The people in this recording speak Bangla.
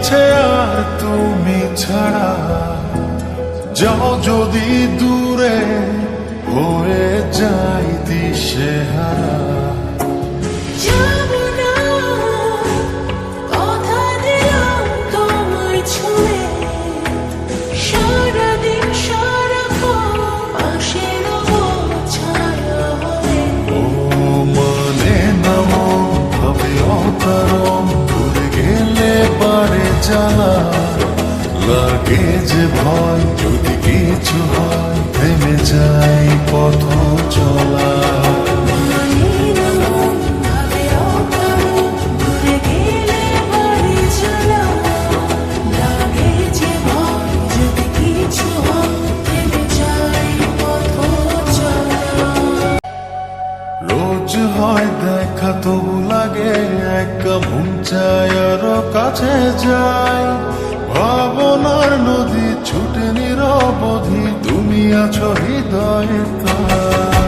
আছে আর তুমি ছাড়া, যাও যদি দূরে হয়ে যাই দিশেহারা। জ্বালা লাগে যে ভয়, যদি কিছু হয় থেমে যাই পথ চলা। রোজ হয় দেখা তবু লাগে একা, মন চায় আরো কাছে যাই। ভাবনার নদী ছুটে নিরবধি, তুমি আছো হৃদয়ে তাই।